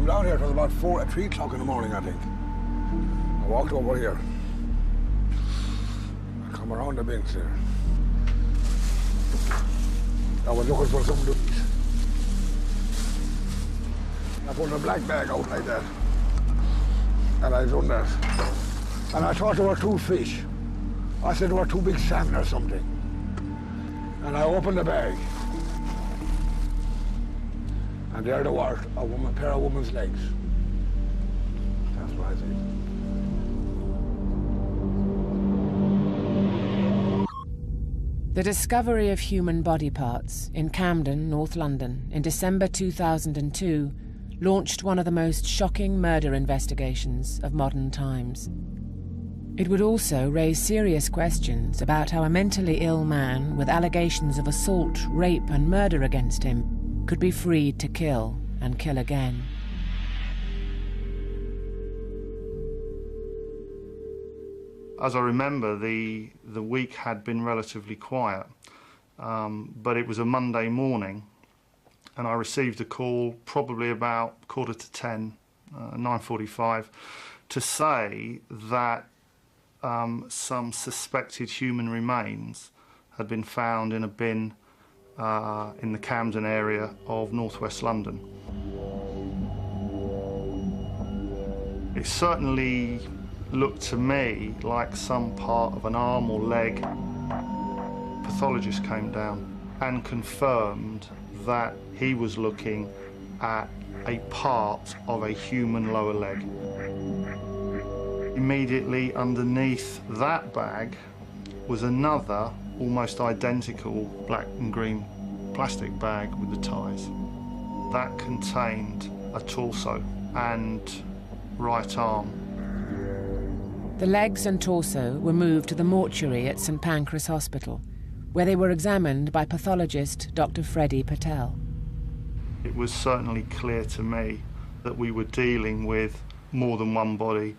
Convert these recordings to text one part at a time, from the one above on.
down here. It was about 3 o'clock in the morning, I think. I walked over here. I come around the bench there. I was looking for some lurks. I put a black bag out like that. And I done that. And I thought there were 2 fish. I said there were 2 big salmon or something. And I opened the bag. And there they were, a pair of woman's legs. That's what I think. The discovery of human body parts in Camden, North London, in December 2002, launched one of the most shocking murder investigations of modern times. It would also raise serious questions about how a mentally ill man with allegations of assault, rape and murder against him could be freed to kill and kill again. As I remember, the week had been relatively quiet, but it was a Monday morning and I received a call probably about 9:45, 9:45, to say that some suspected human remains had been found in a bin in the Camden area of northwest London. It certainly looked to me like some part of an arm or leg. Pathologist came down and confirmed that he was looking at a part of a human lower leg. Immediately underneath that bag was another almost identical black and green plastic bag with the ties. That contained a torso and right arm. The legs and torso were moved to the mortuary at St Pancras Hospital, where they were examined by pathologist Dr. Freddie Patel. It was certainly clear to me that we were dealing with more than one body,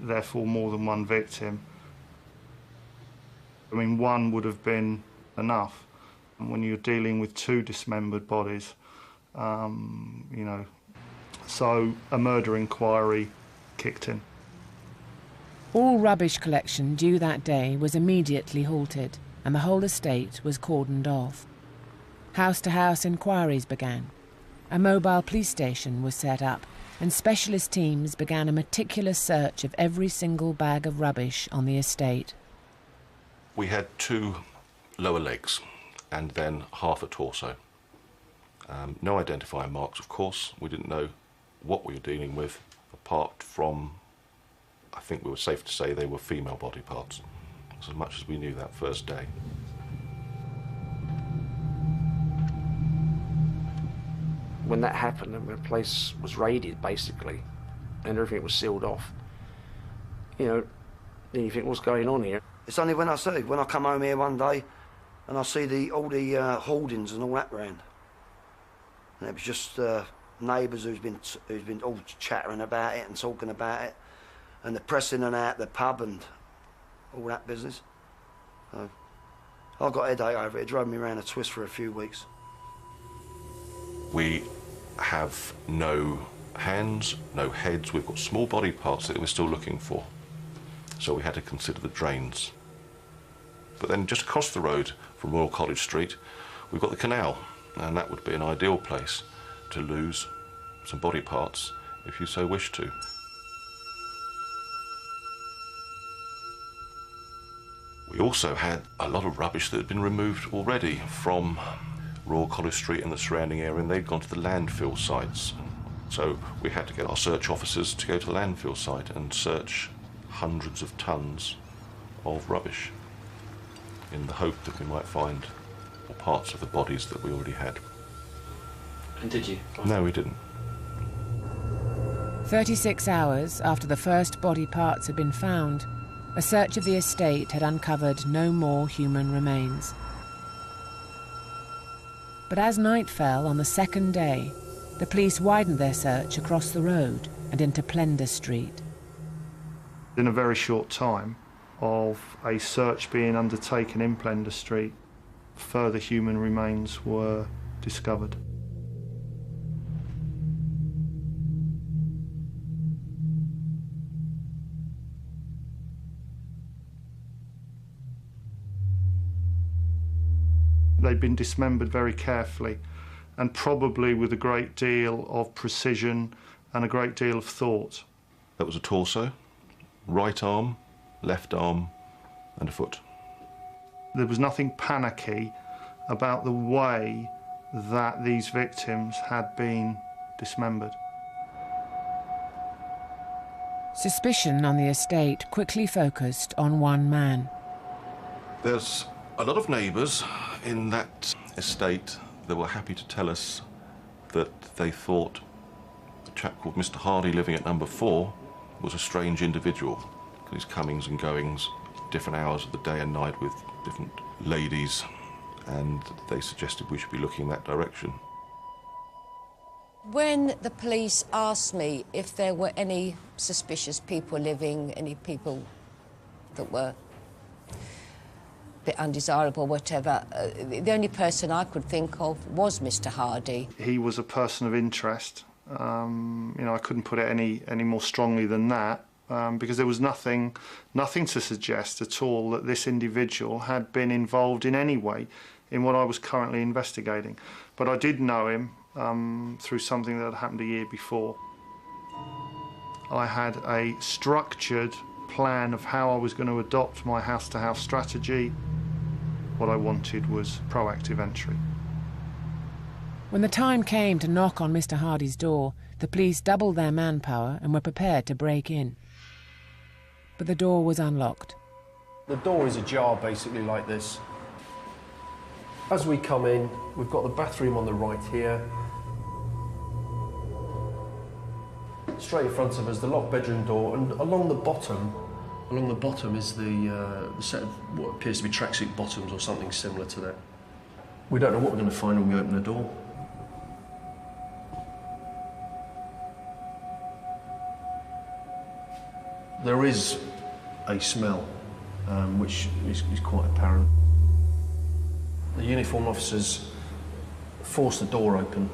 therefore more than one victim. I mean, one would have been enough. And when you're dealing with 2 dismembered bodies, you know, so a murder inquiry kicked in. All rubbish collection due that day was immediately halted, and the whole estate was cordoned off. House-to-house inquiries began. A mobile police station was set up, and specialist teams began a meticulous search of every single bag of rubbish on the estate. We had 2 lower legs and then half a torso. No identifying marks, of course. We didn't know what we were dealing with, apart from, I think we were safe to say they were female body parts, as much as we knew that first day. When that happened and the place was raided, basically, and everything was sealed off, you know, then you think, what's going on here? It's only when I come home here one day and I see all the hoardings and all that round. And it was just neighbours who's been all chattering about it and talking about it, and the pressing and out the pub and all that business. So I got a headache over it. It drove me around a twist for a few weeks. We have no hands, no heads. We've got small body parts that we're still looking for. So we had to consider the drains. But then just across the road from Royal College Street, we've got the canal, and that would be an ideal place to lose some body parts if you so wish to. We also had a lot of rubbish that had been removed already from Royal College Street and the surrounding area, and they'd gone to the landfill sites. So we had to get our search officers to go to the landfill site and search hundreds of tons of rubbish in the hope that we might find parts of the bodies that we already had. And did you? No, we didn't. 36 hours after the first body parts had been found, a search of the estate had uncovered no more human remains. But as night fell on the second day, the police widened their search across the road and into Plender Street. In a very short time of a search being undertaken in Plender Street, further human remains were discovered. They'd been dismembered very carefully and probably with a great deal of precision and a great deal of thought. That was a torso, right arm, left arm and a foot. There was nothing panicky about the way that these victims had been dismembered. Suspicion on the estate quickly focused on one man. There's a lot of neighbours in that estate that were happy to tell us that they thought a chap called Mr. Hardy living at number 4 was a strange individual. His comings and goings, different hours of the day and night with different ladies, and they suggested we should be looking in that direction. When the police asked me if there were any suspicious people living, any people that were a bit undesirable, whatever, the only person I could think of was Mr. Hardy. He was a person of interest. You know, I couldn't put it any more strongly than that, because there was nothing to suggest at all that this individual had been involved in any way in what I was currently investigating. But I did know him through something that had happened a year before. I had a structured plan of how I was going to adopt my house-to-house strategy. What I wanted was proactive entry. When the time came to knock on Mr. Hardy's door, the police doubled their manpower and were prepared to break in. But the door was unlocked. The door is ajar, basically like this. As we come in, we've got the bathroom on the right here. Straight in front of us, the locked bedroom door, and along the bottom is the set of what appears to be tracksuit bottoms or something similar to that. We don't know what we're going to find when we open the door. There is a smell, which is quite apparent. The uniformed officers force the door open.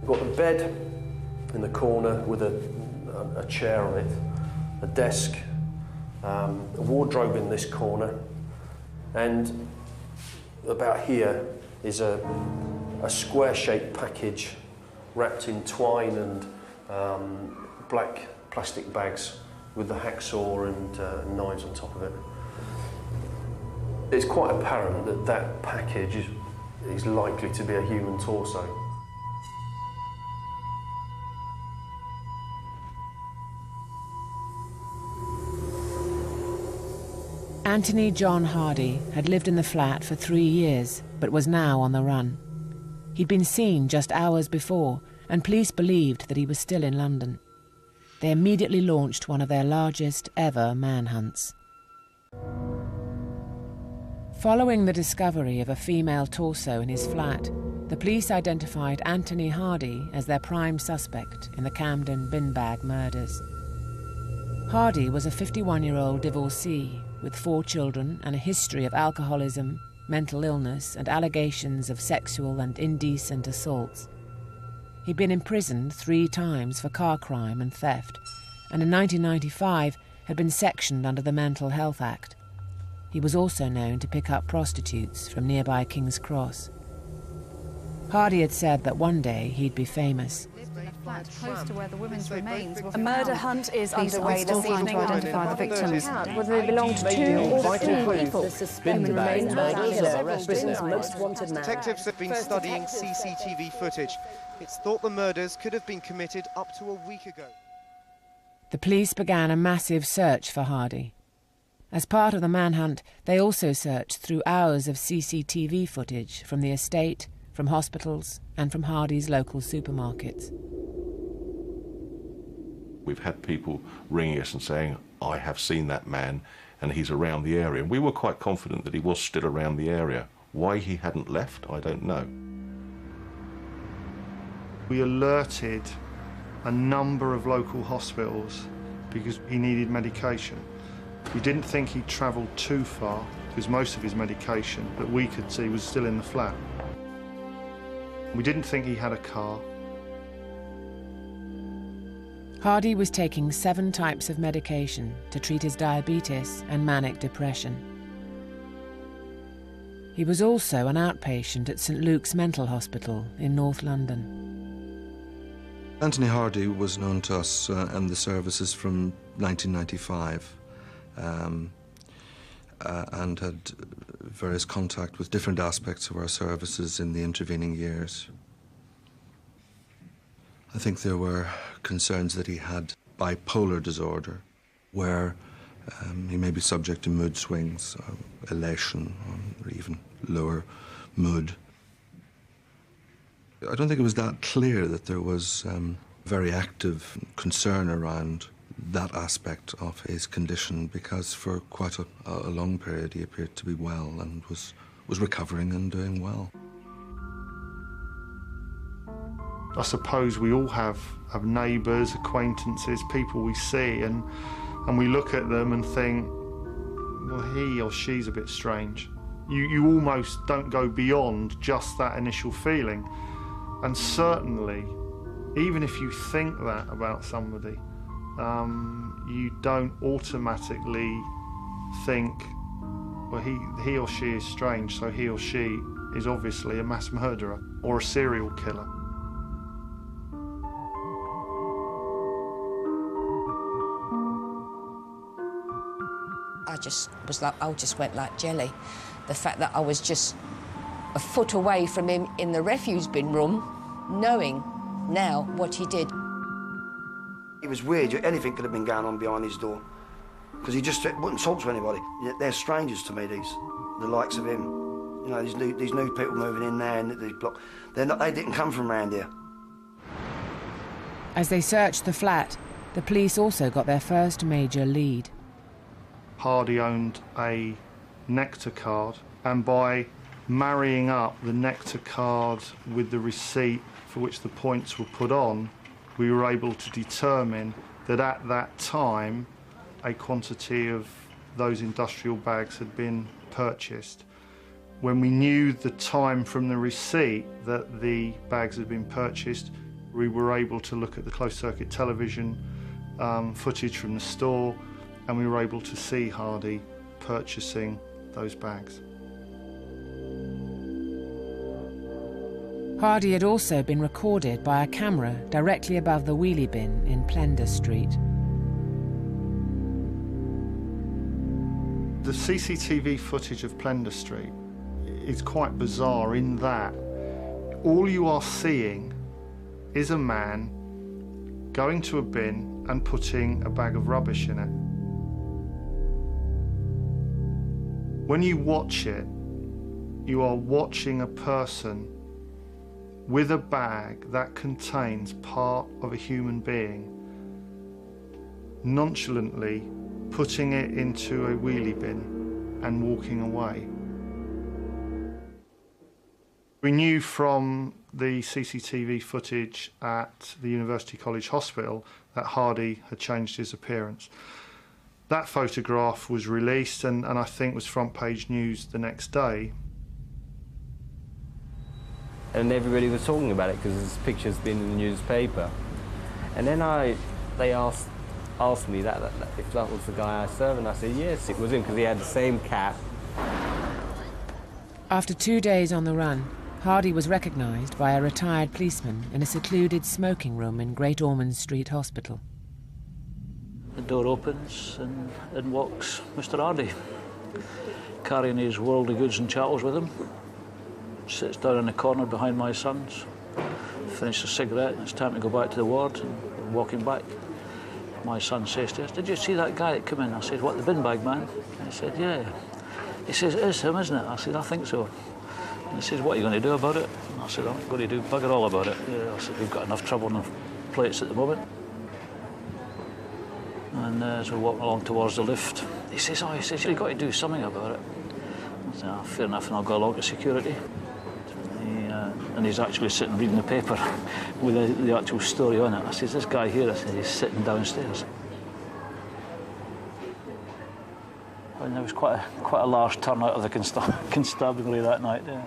We've got the bed in the corner with a chair on it, a desk, a wardrobe in this corner, and about here is a square-shaped package wrapped in twine and black plastic bags with the hacksaw and knives on top of it. It's quite apparent that that package is likely to be a human torso. Anthony John Hardy had lived in the flat for 3 years, but was now on the run. He'd been seen just hours before, and police believed that he was still in London. They immediately launched one of their largest ever manhunts. Following the discovery of a female torso in his flat, the police identified Anthony Hardy as their prime suspect in the Camden bin bag murders. Hardy was a 51-year-old divorcee with 4 children and a history of alcoholism, mental illness, and allegations of sexual and indecent assaults. He'd been imprisoned 3 times for car crime and theft, and in 1995 had been sectioned under the Mental Health Act. He was also known to pick up prostitutes from nearby King's Cross. Hardy had said that one day he'd be famous. Close to where the women's remains. A murder hunt is underway this evening to identify the victims. Whether they belong to 2 or 3 people. Detectives have been studying CCTV footage. It's thought the murders could have been committed up to a week ago. The police began a massive search for Hardy. As part of the manhunt, they also searched through hours of CCTV footage from the estate, from hospitals, and from Hardy's local supermarkets. We've had people ringing us and saying, I have seen that man and he's around the area. And we were quite confident that he was still around the area. Why he hadn't left, I don't know. We alerted a number of local hospitals because he needed medication. We didn't think he'd travelled too far because most of his medication that we could see was still in the flat. We didn't think he had a car. Hardy was taking 7 types of medication to treat his diabetes and manic depression. He was also an outpatient at St Luke's Mental Hospital in North London. Anthony Hardy was known to us and the services from 1995 and had various contact with different aspects of our services in the intervening years. I think there were concerns that he had bipolar disorder, where he may be subject to mood swings, elation, or even lower mood. I don't think it was that clear that there was very active concern around that aspect of his condition, because for quite a long period he appeared to be well and was recovering and doing well. I suppose we all have neighbours, acquaintances, people we see, and we look at them and think, well, he or she's a bit strange. You almost don't go beyond just that initial feeling. And certainly, even if you think that about somebody, you don't automatically think, well, he or she is strange, so he or she is obviously a mass murderer or a serial killer. I just went like jelly. The fact that I was just a foot away from him in the refuse bin room, knowing now what he did. It was weird. Anything could have been going on behind his door, because he just wouldn't talk to anybody. They're strangers to me, the likes of him. You know, these new people moving in there and these block. They didn't come from around here. As they searched the flat, the police also got their first major lead. Hardy owned a Nectar card, and by marrying up the Nectar card with the receipt for which the points were put on, we were able to determine that at that time a quantity of those industrial bags had been purchased. When we knew the time from the receipt that the bags had been purchased, we were able to look at the closed-circuit television footage from the store, and we were able to see Hardy purchasing those bags. Hardy had also been recorded by a camera directly above the wheelie bin in Plender Street. The CCTV footage of Plender Street is quite bizarre in that all you are seeing is a man going to a bin and putting a bag of rubbish in it. When you watch it, you are watching a person with a bag that contains part of a human being, nonchalantly putting it into a wheelie bin and walking away. We knew from the CCTV footage at the University College Hospital that Hardy had changed his appearance. That photograph was released and I think was front page news the next day. And everybody was talking about it because his picture's been in the newspaper. And then they asked me that if that was the guy I served, and I said yes, it was him, because he had the same cap. After 2 days on the run, Hardy was recognised by a retired policeman in a secluded smoking room in Great Ormond Street Hospital. The door opens and walks Mr. Hardy, carrying his worldly goods and chattels with him. Sits down in the corner behind my sons, finished a cigarette, and it's time to go back to the ward, and walking back. My son says to us, "Did you see that guy that came in?" I said, "What, the bin bag man?" He said, "Yeah." He says, "It is him, isn't it?" I said, "I think so." And he says, "What are you going to do about it?" And I said, "I'm going to do bugger all about it." Yeah, I said, "We've got enough trouble on the plates at the moment." And as we're walking along towards the lift, he says, "You've got to do something about it." I said, "Oh, fair enough," and I'll go along to security. And he's actually sitting reading the paper with the actual story on it. I says, "This guy here," I said, "he's sitting downstairs." And there was quite a large turnout of the constabulary that night. Yeah.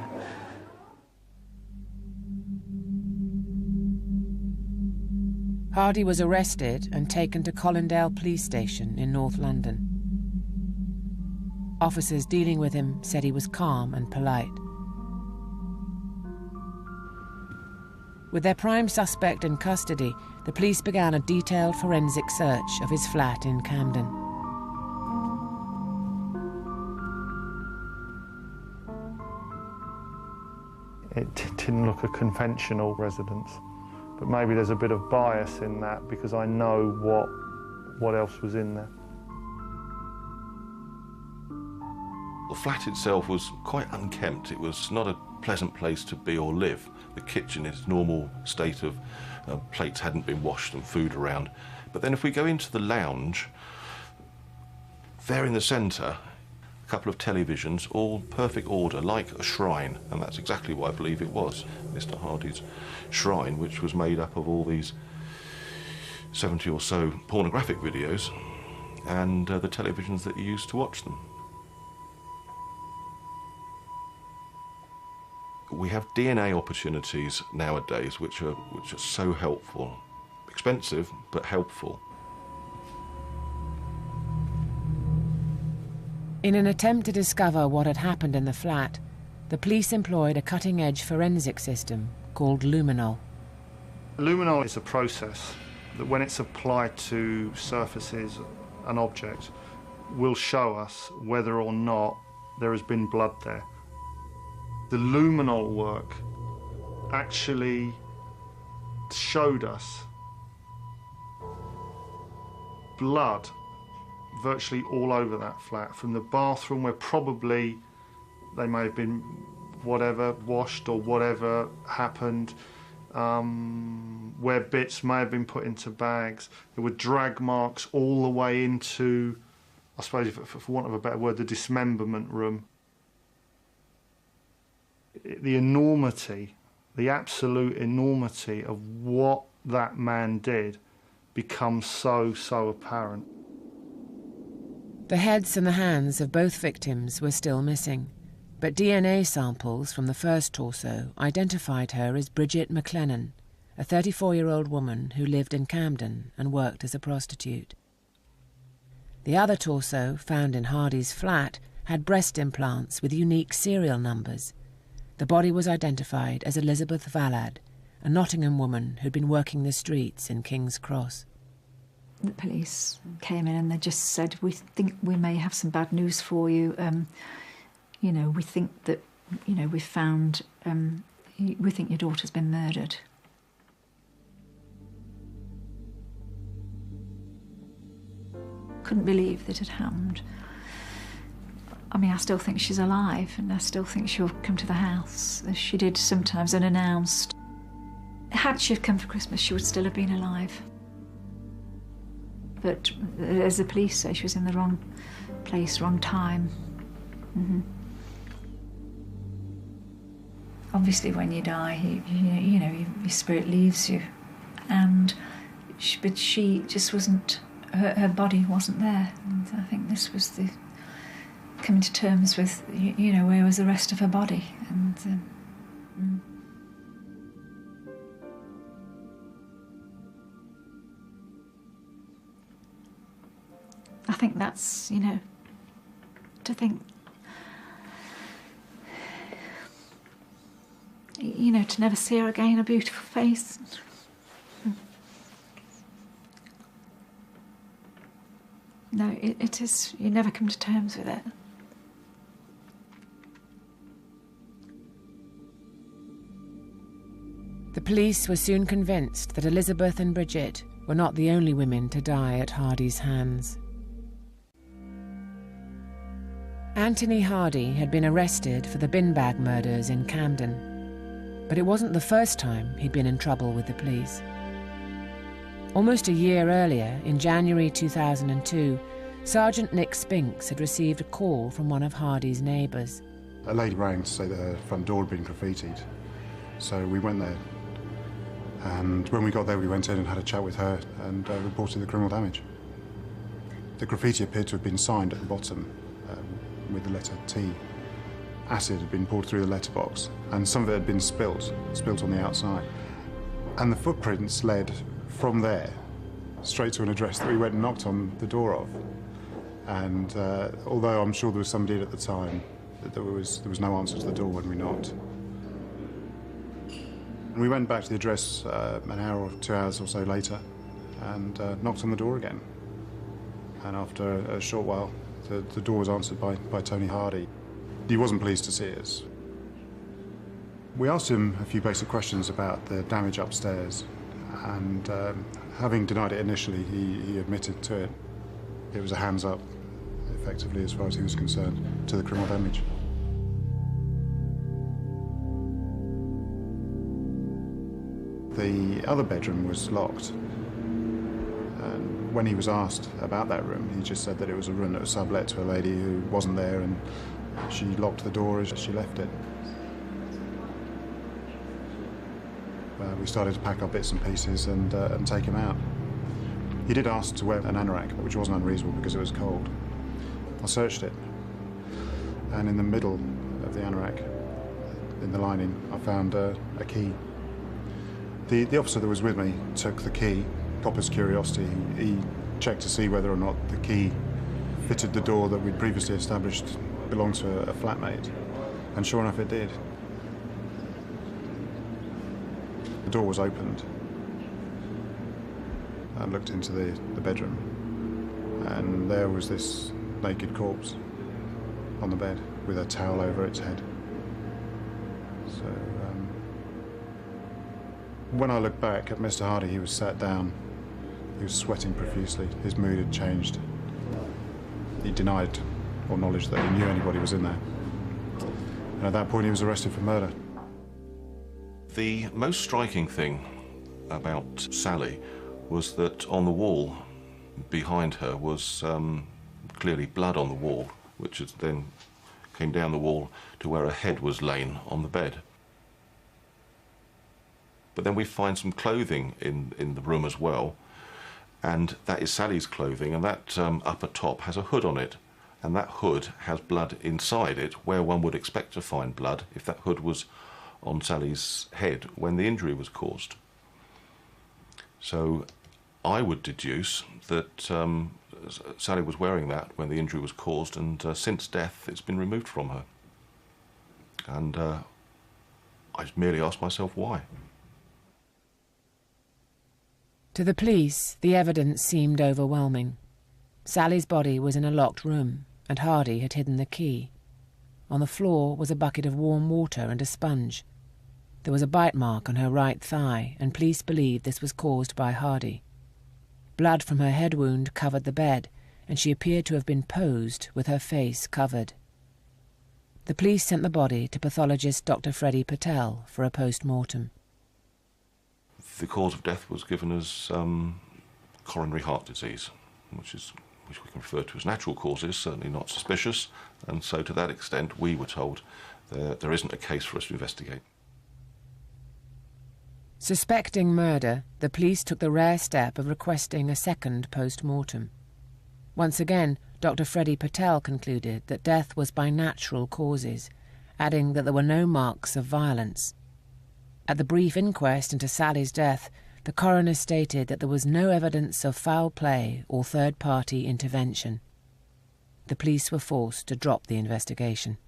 Hardy was arrested and taken to Colindale Police Station in North London. Officers dealing with him said he was calm and polite. With their prime suspect in custody, the police began a detailed forensic search of his flat in Camden. It didn't look a conventional residence, but maybe there's a bit of bias in that because I know what else was in there. The flat itself was quite unkempt. It was not a pleasant place to be or live. The kitchen, in its normal state of plates hadn't been washed and food around. But then if we go into the lounge, there in the centre, a couple of televisions, all perfect order, like a shrine, and that's exactly what I believe it was, Mr. Hardy's shrine, which was made up of all these 70 or so pornographic videos and the televisions that he used to watch them. We have DNA opportunities nowadays which are so helpful. Expensive, but helpful. In an attempt to discover what had happened in the flat, the police employed a cutting-edge forensic system called luminol. Luminol is a process that, when it's applied to surfaces and objects, will show us whether or not there has been blood there. The luminol work actually showed us blood virtually all over that flat, from the bathroom where probably they may have been whatever washed or whatever happened, where bits may have been put into bags. There were drag marks all the way into, I suppose, for want of a better word, the dismemberment room. The enormity, the absolute enormity of what that man did becomes so apparent. The heads and the hands of both victims were still missing, but DNA samples from the first torso identified her as Bridget McLennan, a 34-year-old woman who lived in Camden and worked as a prostitute. The other torso, found in Hardy's flat, had breast implants with unique serial numbers. The body was identified as Elizabeth Vallad, a Nottingham woman who'd been working the streets in King's Cross. The police came in and they just said, "We think we may have some bad news for you. We think that, we found, we think your daughter's been murdered." Couldn't believe that it happened. I mean, I still think she's alive, and I still think she'll come to the house, as she did sometimes unannounced. Had she come for Christmas, she would still have been alive. But as the police say, she was in the wrong place, wrong time. Mm-hmm. Obviously, when you die, your spirit leaves you, but she just wasn't. Her body wasn't there, and I think this was the coming to terms with, where was the rest of her body, and. I think that's, to think, to never see her again, a beautiful face. No, it is, you never come to terms with it. The police were soon convinced that Elizabeth and Bridget were not the only women to die at Hardy's hands. Anthony Hardy had been arrested for the bin bag murders in Camden, but it wasn't the first time he'd been in trouble with the police. Almost a year earlier, in January 2002, Sergeant Nick Spinks had received a call from one of Hardy's neighbours. A lady rang to say that her front door had been graffitied, so we went there. And when we got there, we went in and had a chat with her and reported the criminal damage. The graffiti appeared to have been signed at the bottom with the letter T. Acid had been poured through the letterbox, and some of it had been spilt on the outside. And the footprints led from there straight to an address that we went and knocked on the door of. And although I'm sure there was somebody at the time, there was no answer to the door when we knocked. We went back to the address an hour or 2 hours or so later and knocked on the door again. And after a short while, the door was answered by Tony Hardy. He wasn't pleased to see us. We asked him a few basic questions about the damage upstairs, and having denied it initially, he admitted to it. It was a hands up, effectively, as far as he was concerned, to the criminal damage. The other bedroom was locked, and when he was asked about that room, he just said that it was a room that was sublet to a lady who wasn't there, and she locked the door as she left it. We started to pack our bits and pieces and take him out. He did ask to wear an anorak, which wasn't unreasonable because it was cold. I searched it, and in the middle of the anorak, in the lining, I found a key. The officer that was with me took the key, copper's curiosity. He checked to see whether or not the key fitted the door that we'd previously established belonged to a flatmate, and sure enough it did. The door was opened. I looked into the bedroom, and there was this naked corpse on the bed with a towel over its head. So when I looked back at Mr. Hardy, he was sat down. He was sweating profusely. His mood had changed. He denied or acknowledged that he knew anybody was in there. And at that point, he was arrested for murder. The most striking thing about Sally was that on the wall behind her was clearly blood on the wall, which then came down the wall to where her head was laid on the bed. But then we find some clothing in the room as well, and that is Sally's clothing, and that upper top has a hood on it, and that hood has blood inside it, where one would expect to find blood if that hood was on Sally's head when the injury was caused. So I would deduce that Sally was wearing that when the injury was caused, and since death it's been removed from her. And I merely asked myself why. To the police, the evidence seemed overwhelming. Sally's body was in a locked room, and Hardy had hidden the key. On the floor was a bucket of warm water and a sponge. There was a bite mark on her right thigh, and police believed this was caused by Hardy. Blood from her head wound covered the bed, and she appeared to have been posed with her face covered. The police sent the body to pathologist Dr. Freddie Patel for a post-mortem. The cause of death was given as coronary heart disease, which we can refer to as natural causes, certainly not suspicious, and so to that extent we were told that there isn't a case for us to investigate. Suspecting murder, the police took the rare step of requesting a second post-mortem. Once again, Dr. Freddie Patel concluded that death was by natural causes, adding that there were no marks of violence. At the brief inquest into Sally's death, the coroner stated that there was no evidence of foul play or third-party intervention. The police were forced to drop the investigation.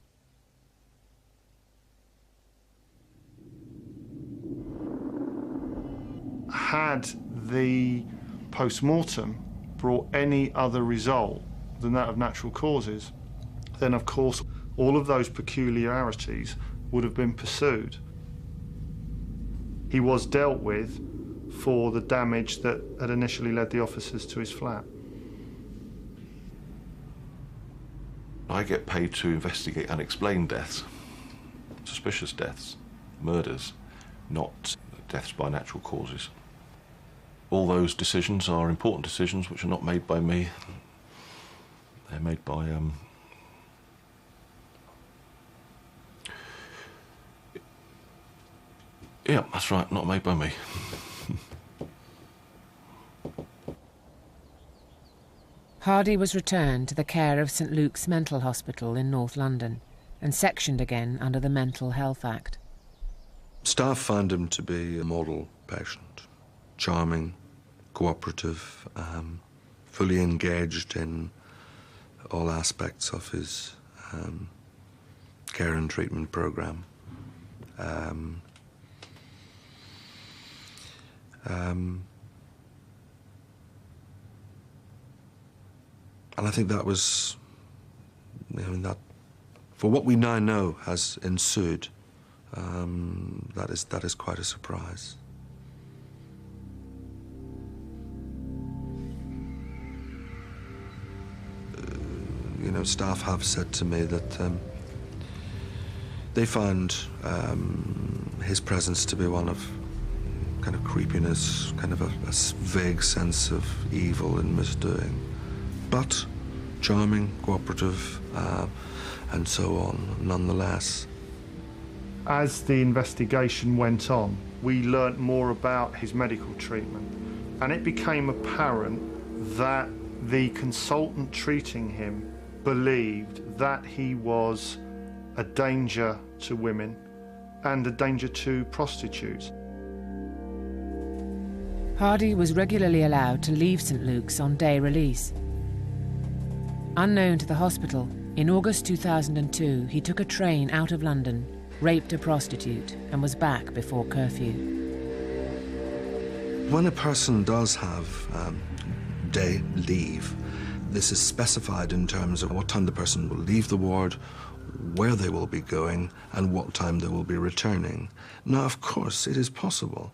Had the post-mortem brought any other result than that of natural causes, then of course all of those peculiarities would have been pursued. He was dealt with for the damage that had initially led the officers to his flat. I get paid to investigate unexplained deaths, suspicious deaths, murders, not deaths by natural causes. All those decisions are important decisions which are not made by me. They're made by yeah, that's right, not made by me. Hardy was returned to the care of St Luke's Mental Hospital in North London and sectioned again under the Mental Health Act. Staff found him to be a model patient, charming, cooperative, fully engaged in all aspects of his care and treatment program. And I think that was, that for what we now know has ensued, that is quite a surprise. Staff have said to me that they found his presence to be one of kind of creepiness, kind of a vague sense of evil and misdoing, but charming, cooperative, and so on, nonetheless. As the investigation went on, we learnt more about his medical treatment, and it became apparent that the consultant treating him believed that he was a danger to women and a danger to prostitutes. Hardy was regularly allowed to leave St Luke's on day release. Unknown to the hospital, in August 2002, he took a train out of London, raped a prostitute, and was back before curfew. When a person does have day leave, this is specified in terms of what time the person will leave the ward, where they will be going, and what time they will be returning. Now, of course, it is possible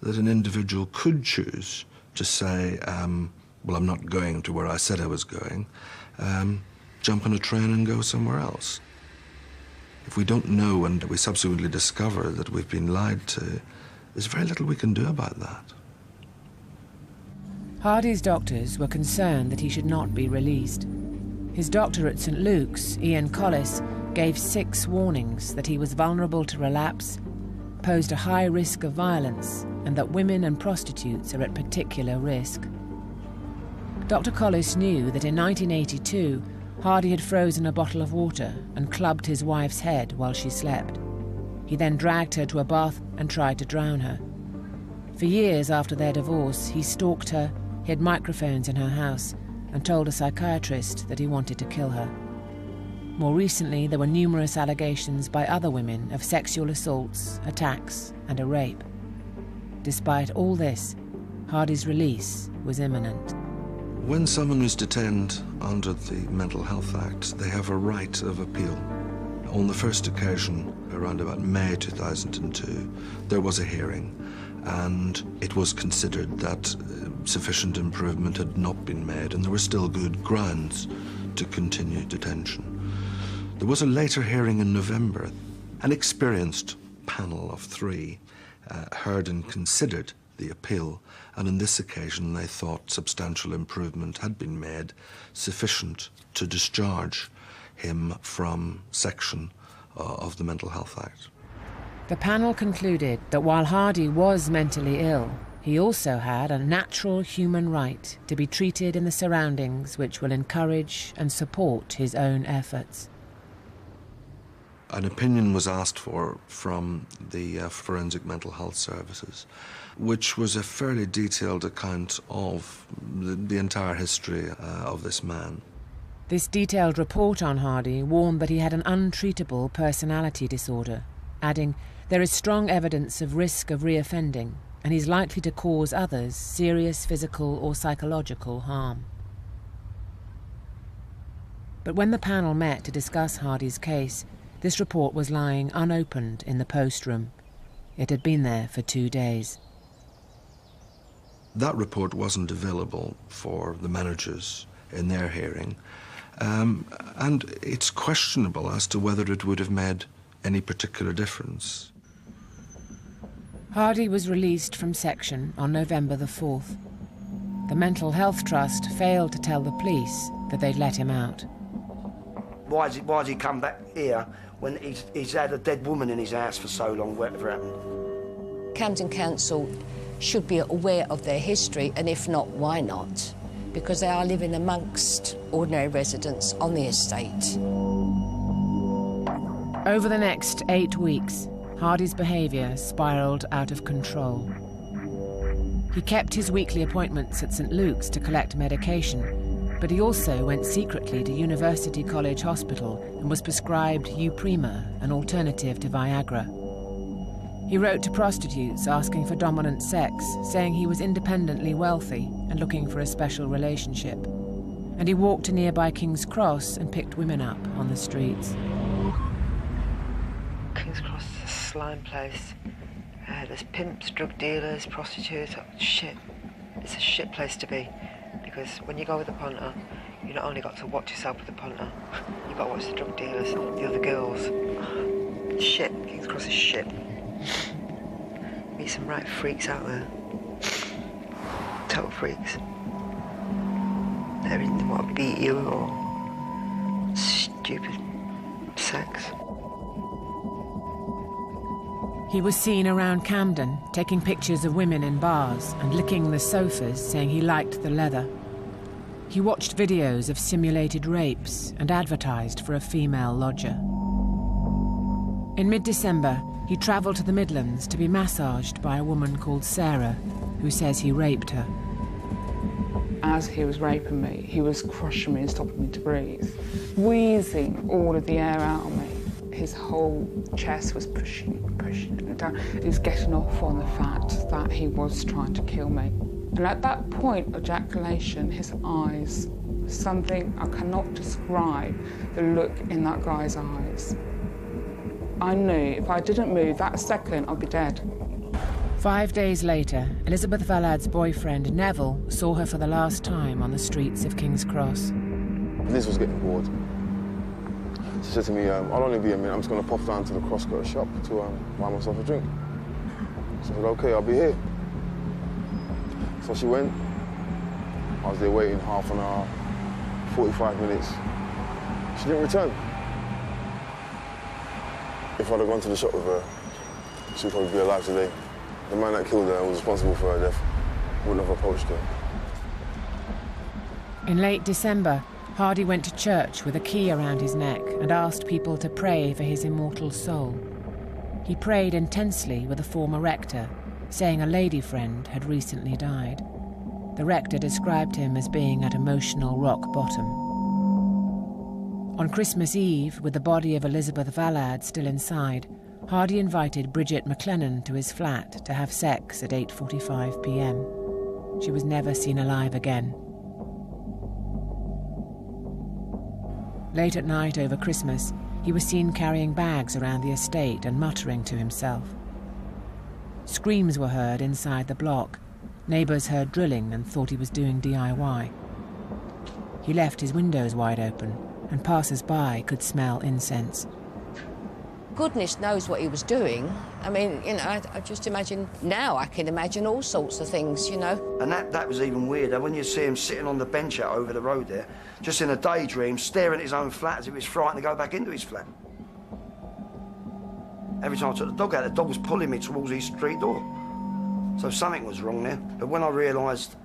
that an individual could choose to say, well, I'm not going to where I said I was going, jump on a train and go somewhere else. If we don't know and we subsequently discover that we've been lied to, there's very little we can do about that. Hardy's doctors were concerned that he should not be released. His doctor at St Luke's, Ian Collis, gave 6 warnings that he was vulnerable to relapse, posed a high risk of violence, and that women and prostitutes are at particular risk. Dr. Collis knew that in 1982, Hardy had frozen a bottle of water and clubbed his wife's head while she slept. He then dragged her to a bath and tried to drown her. For years after their divorce, he stalked her, hid microphones in her house, and told a psychiatrist that he wanted to kill her. More recently, there were numerous allegations by other women of sexual assaults, attacks, and a rape. Despite all this, Hardy's release was imminent. When someone is detained under the Mental Health Act, they have a right of appeal. On the first occasion, around about May 2002, there was a hearing, and it was considered that sufficient improvement had not been made, and there were still good grounds to continue detention. There was a later hearing in November. An experienced panel of 3 heard and considered the appeal, and on this occasion they thought substantial improvement had been made, sufficient to discharge him from section of the Mental Health Act. The panel concluded that while Hardy was mentally ill, he also had a natural human right to be treated in the surroundings which will encourage and support his own efforts. An opinion was asked for from the Forensic Mental Health Services, which was a fairly detailed account of the entire history of this man. This detailed report on Hardy warned that he had an untreatable personality disorder, adding, "There is strong evidence of risk of reoffending, and he's likely to cause others serious physical or psychological harm." But when the panel met to discuss Hardy's case, this report was lying unopened in the post room. It had been there for 2 days. That report wasn't available for the managers in their hearing, and it's questionable as to whether it would have made any particular difference. Hardy was released from section on November the 4th. The Mental Health Trust failed to tell the police that they'd let him out. Why has he come back here when he's had a dead woman in his house for so long, whatever happened? Camden Council should be aware of their history, and if not, why not? Because they are living amongst ordinary residents on the estate. Over the next 8 weeks, Hardy's behaviour spiralled out of control. He kept his weekly appointments at St Luke's to collect medication, but he also went secretly to University College Hospital and was prescribed Uprima, an alternative to Viagra. He wrote to prostitutes asking for dominant sex, saying he was independently wealthy and looking for a special relationship. And he walked to nearby King's Cross and picked women up on the streets. King's Cross is a slime place. There's pimps, drug dealers, prostitutes. Shit. It's a shit place to be. Because when you go with a punter, you not only got to watch yourself with the punter, you've got to watch the drug dealers, the other girls. Shit. King's Cross is shit. Meet some right freaks out there. Total freaks. They want to beat you or stupid sex. He was seen around Camden, taking pictures of women in bars and licking the sofas, saying he liked the leather. He watched videos of simulated rapes and advertised for a female lodger. In mid-December, he travelled to the Midlands to be massaged by a woman called Sarah, who says he raped her. As he was raping me, he was crushing me and stopping me to breathe, wheezing all of the air out of me. His whole chest was pushing it down. He was getting off on the fact that he was trying to kill me. And at that point of ejaculation, his eyes, something I cannot describe, the look in that guy's eyes. I knew if I didn't move that second, I'd be dead. 5 days later, Elizabeth Vallad's boyfriend, Neville, saw her for the last time on the streets of King's Cross. Liz was getting bored. She said to me, I'll only be a minute, I'm just going to pop down to the Crosscut shop to buy myself a drink. So I said, OK, I'll be here. So she went. I was there waiting half an hour, 45 minutes. She didn't return. If I'd have gone to the shop with her, she'd probably be alive today. The man that killed her and was responsible for her death wouldn't have approached her. In late December, Hardy went to church with a key around his neck and asked people to pray for his immortal soul. He prayed intensely with a former rector, saying a lady friend had recently died. The rector described him as being at emotional rock bottom. On Christmas Eve, with the body of Elizabeth Vallad still inside, Hardy invited Bridget McLennan to his flat to have sex at 8:45 p.m. She was never seen alive again. Late at night over Christmas, he was seen carrying bags around the estate and muttering to himself. Screams were heard inside the block. Neighbours heard drilling and thought he was doing DIY. He left his windows wide open, and passers-by could smell incense. Goodness knows what he was doing. I mean, you know, I just imagine, now I can imagine all sorts of things, you know. And that was even weirder when you see him sitting on the bench out over the road there, just in a daydream, staring at his own flat as if he was frightened to go back into his flat. Every time I took the dog out, the dog was pulling me towards his street door. So something was wrong there. But when I realised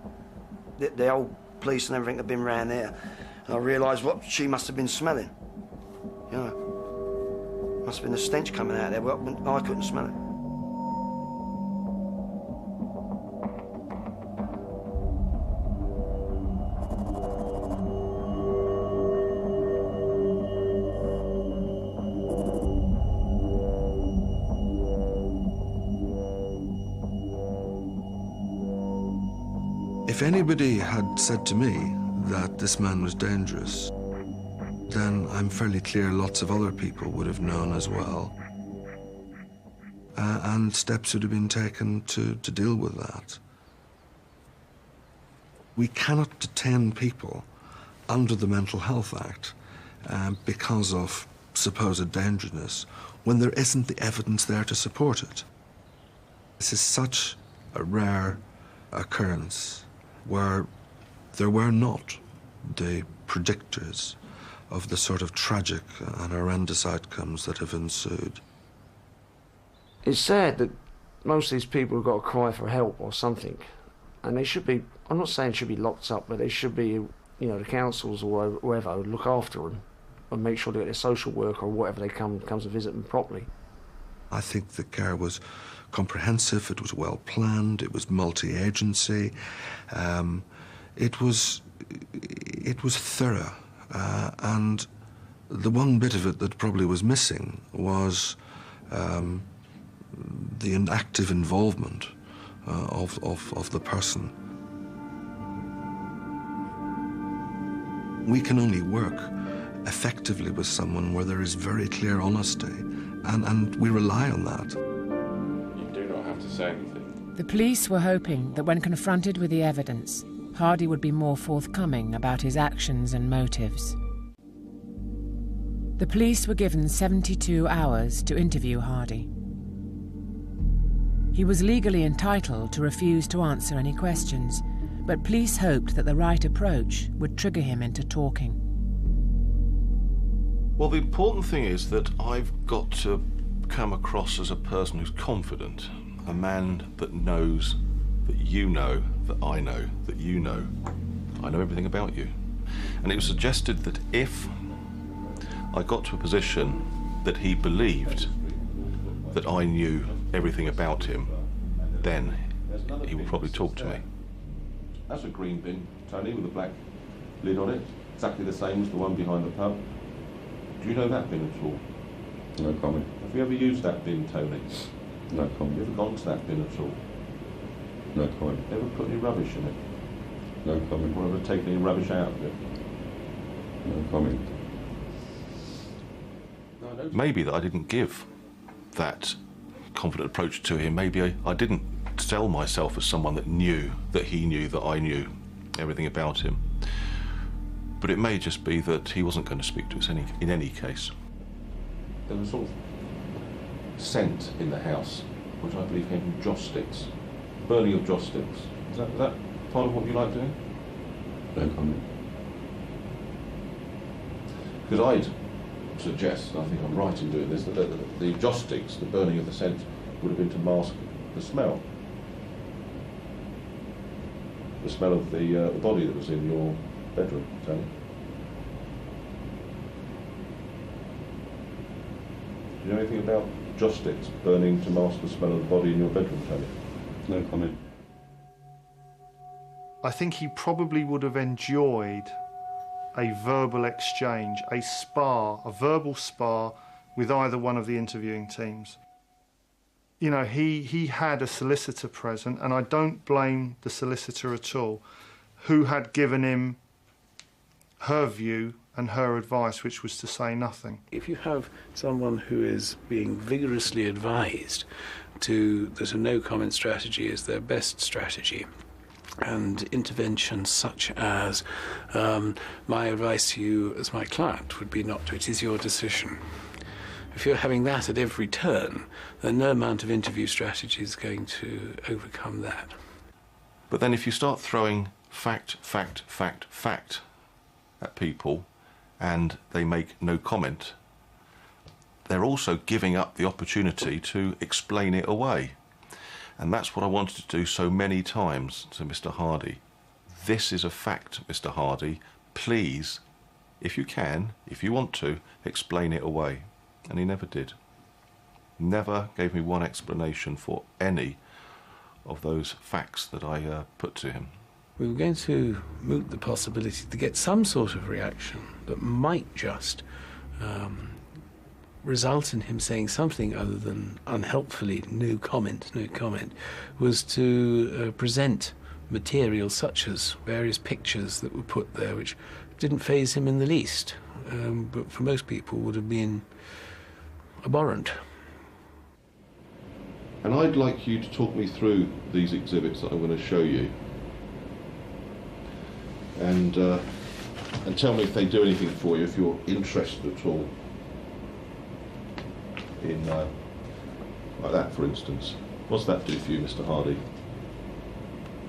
that the old police and everything had been round there, and I realised what she must have been smelling, you know. Must have been a stench coming out there, but I couldn't smell it. If anybody had said to me that this man was dangerous, then I'm fairly clear lots of other people would have known as well. And steps would have been taken to deal with that. We cannot detain people under the Mental Health Act because of supposed dangerousness when there isn't the evidence there to support it. This is such a rare occurrence where there were not the predictors of the sort of tragic and horrendous outcomes that have ensued. It's sad that most of these people have got to cry for help or something, and they should be, I'm not saying should be locked up, but they should be, you know, the councils or whoever look after them and make sure they get their social worker or whatever they comes to visit them properly. I think the care was comprehensive, it was well planned, it was multi-agency, it was thorough, and the one bit of it that probably was missing was the active involvement of the person. We can only work effectively with someone where there is very clear honesty, and we rely on that. You do not have to say anything. The police were hoping that when confronted with the evidence, Hardy would be more forthcoming about his actions and motives. The police were given 72 hours to interview Hardy. He was legally entitled to refuse to answer any questions, but police hoped that the right approach would trigger him into talking. Well, the important thing is that I've got to come across as a person who's confident, a man that knows that you know, that I know, that you know. I know everything about you. And it was suggested that if I got to a position that he believed that I knew everything about him, then he would probably talk to me. That's a green bin, Tony, with a black lid on it. Exactly the same as the one behind the pub. Do you know that bin at all? No comment. Have you ever used that bin, Tony? No comment. Have you ever gone to that bin at all? No comment. Ever put any rubbish in it? No comment. Or ever taken any rubbish out of it? No comment. Maybe that I didn't give that confident approach to him. Maybe I didn't sell myself as someone that knew, that he knew, that I knew everything about him. But it may just be that he wasn't going to speak to us in any case. There was sort of scent in the house, which I believe came from joss sticks. Burning of joss sticks. Is that part of what you like doing? No comment. Because I'd suggest, and I think I'm right in doing this, that the joss sticks, the burning of the scent, would have been to mask the smell. The smell of the body that was in your bedroom, Tony. Do you know anything about joss sticks burning to mask the smell of the body in your bedroom, Tony? No comment. I think he probably would have enjoyed a verbal exchange, a verbal spar with either one of the interviewing teams. You know, he had a solicitor present, and I don't blame the solicitor at all, who had given him her view and her advice, which was to say nothing. If you have someone who is being vigorously advised that a no-comment strategy is their best strategy, and interventions such as my advice to you as my client would be not to, it is your decision. If you're having that at every turn, then no amount of interview strategy is going to overcome that. But then if you start throwing fact at people and they make no comment, they're also giving up the opportunity to explain it away. And that's what I wanted to do so many times to Mr. Hardy. This is a fact, Mr. Hardy. Please, if you can, if you want to, explain it away. And he never did. Never gave me one explanation for any of those facts that I put to him. We were going to moot the possibility to get some sort of reaction that might just result in him saying something other than unhelpfully no comment, was to present material such as various pictures that were put there which didn't faze him in the least, but for most people would have been abhorrent. And I'd like you to talk me through these exhibits that I'm going to show you, and tell me if they do anything for you, if you're interested at all in like that, for instance. What's that do for you, Mr. Hardy?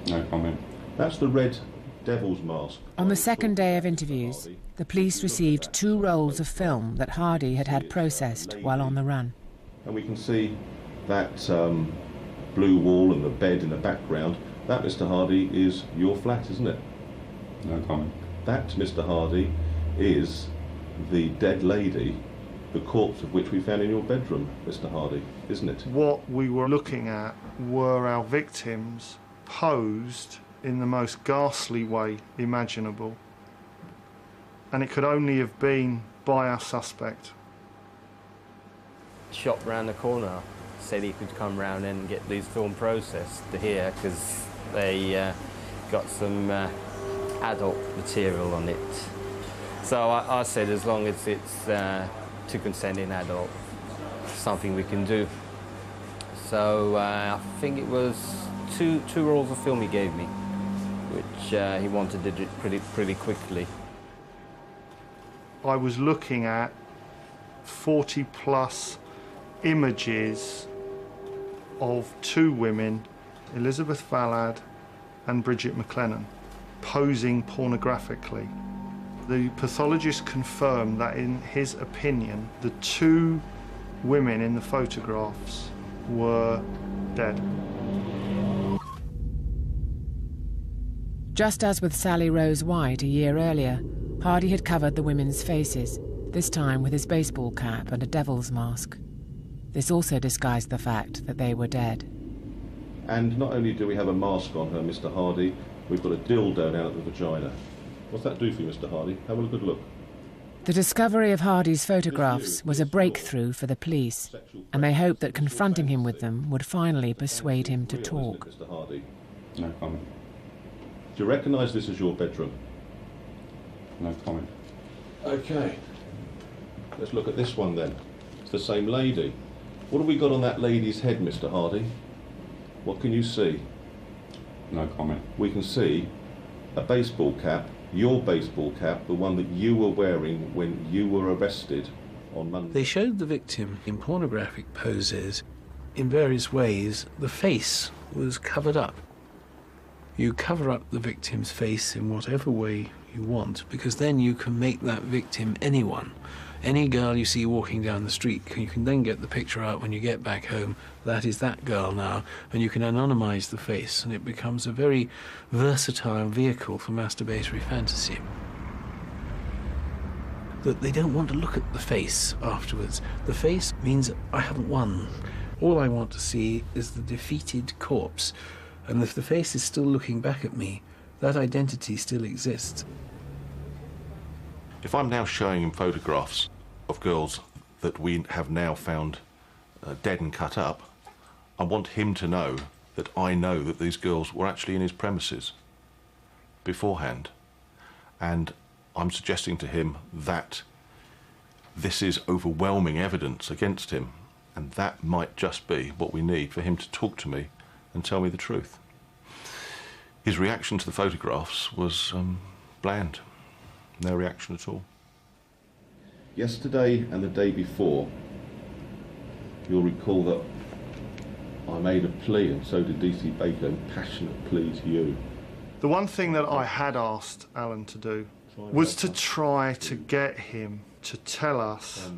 No comment. That's the red devil's mask. On the second day of interviews, the police received 2 rolls of film that Hardy had had processed while on the run. And we can see that blue wall and the bed in the background. That, Mr. Hardy, is your flat, isn't it? No comment. That, Mr. Hardy, is the dead lady the corpse of which we found in your bedroom, Mr. Hardy, isn't it? What we were looking at were our victims posed in the most ghastly way imaginable. And it could only have been by our suspect. Shop round the corner said he could come round and get these film processed here because they got some adult material on it. So I said as long as it's to consenting adult, something we can do. So I think it was two rolls of film he gave me, which he wanted to do pretty quickly. I was looking at 40 plus images of two women, Elizabeth Ballard and Bridget McLennan, posing pornographically. The pathologist confirmed that in his opinion, the two women in the photographs were dead. Just as with Sally Rose White a year earlier, Hardy had covered the women's faces, this time with his baseball cap and a devil's mask. This also disguised the fact that they were dead. And not only do we have a mask on her, Mr. Hardy, we've got a dildo down at the vagina. What's that do for you, Mr. Hardy? Have a good look. The discovery of Hardy's photographs was a breakthrough for the police, and they hoped that confronting him with them would finally persuade him to talk. Mr. Hardy? No comment. Do you recognise this as your bedroom? No comment. Okay. Let's look at this one then. It's the same lady. What have we got on that lady's head, Mr. Hardy? What can you see? No comment. We can see a baseball cap, your baseball cap, the one that you were wearing when you were arrested on Monday. They showed the victim in pornographic poses in various ways. The face was covered up. You cover up the victim's face in whatever way you want, because then you can make that victim anyone. Any girl you see walking down the street, you can then get the picture out when you get back home. That is that girl now, and you can anonymise the face, and it becomes a very versatile vehicle for masturbatory fantasy. That they don't want to look at the face afterwards. The face means I haven't won. All I want to see is the defeated corpse, and if the face is still looking back at me, that identity still exists. If I'm now showing him photographs of girls that we have now found dead and cut up, I want him to know that I know that these girls were actually in his premises beforehand. And I'm suggesting to him that this is overwhelming evidence against him, and that might just be what we need for him to talk to me and tell me the truth. His reaction to the photographs was bland. No reaction at all. Yesterday and the day before, you'll recall that I made a plea, and so did DC Baker, a passionate plea to you. The one thing that I had asked Alan to do was to try to get him to tell us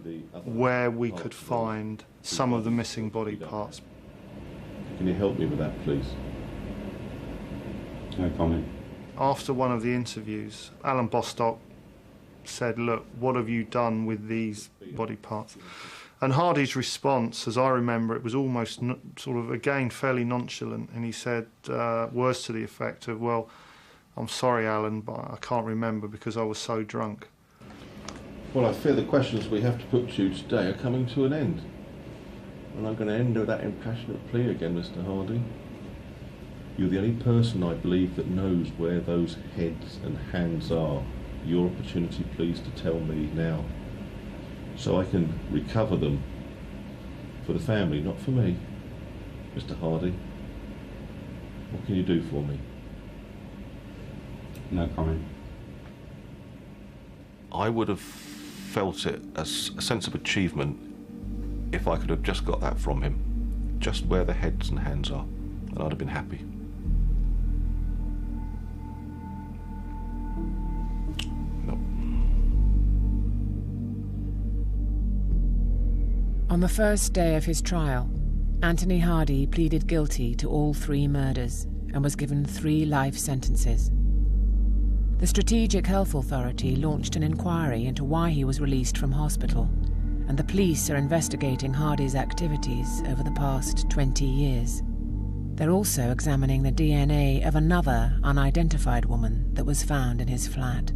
where we could find some of the missing body parts. Can you help me with that, please? No comment. After one of the interviews, Alan Bostock said, look, what have you done with these body parts? And Hardy's response, as I remember, it was almost sort of, again, fairly nonchalant, and he said words to the effect of, well, I'm sorry, Alan, but I can't remember because I was so drunk. Well, I fear the questions we have to put to you today are coming to an end. And I'm going to end with that impassionate plea again, Mr. Hardy. You're the only person, I believe, that knows where those heads and hands are. Your opportunity, please, to tell me now, so I can recover them for the family, not for me. Mr. Hardy, what can you do for me? No comment. I would have felt it as a sense of achievement if I could have just got that from him, just where the heads and hands are, and I'd have been happy. On the first day of his trial, Anthony Hardy pleaded guilty to all 3 murders and was given 3 life sentences. The Strategic Health Authority launched an inquiry into why he was released from hospital, and the police are investigating Hardy's activities over the past 20 years. They're also examining the DNA of another unidentified woman that was found in his flat.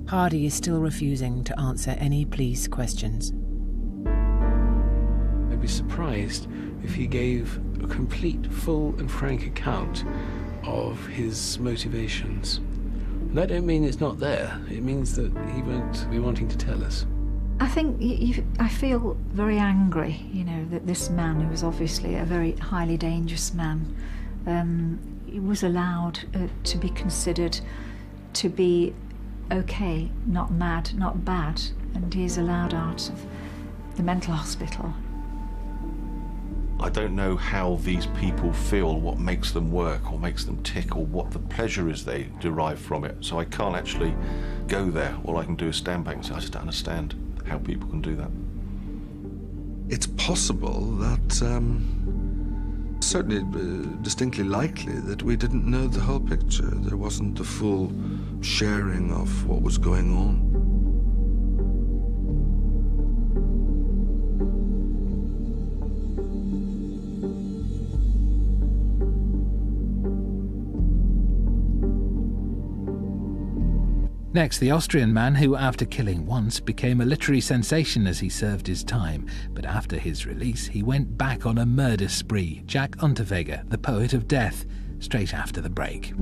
Hardy is still refusing to answer any police questions. I'd be surprised if he gave a complete, full and frank account of his motivations. And that don't mean it's not there. It means that he won't be wanting to tell us. I think I feel very angry, you know, that this man, who was obviously a very highly dangerous man, he was allowed to be considered to be okay, not mad, not bad, and he's allowed out of the mental hospital. I don't know how these people feel, what makes them work or makes them tick, or what the pleasure is they derive from it. So I can't actually go there. All I can do is stand back and say, I just don't understand how people can do that. It's possible that, certainly distinctly likely, that we didn't know the whole picture. There wasn't the full sharing of what was going on. Next, the Austrian man who, after killing once, became a literary sensation as he served his time. But after his release, he went back on a murder spree. Jack Unterweger, the poet of death, straight after the break.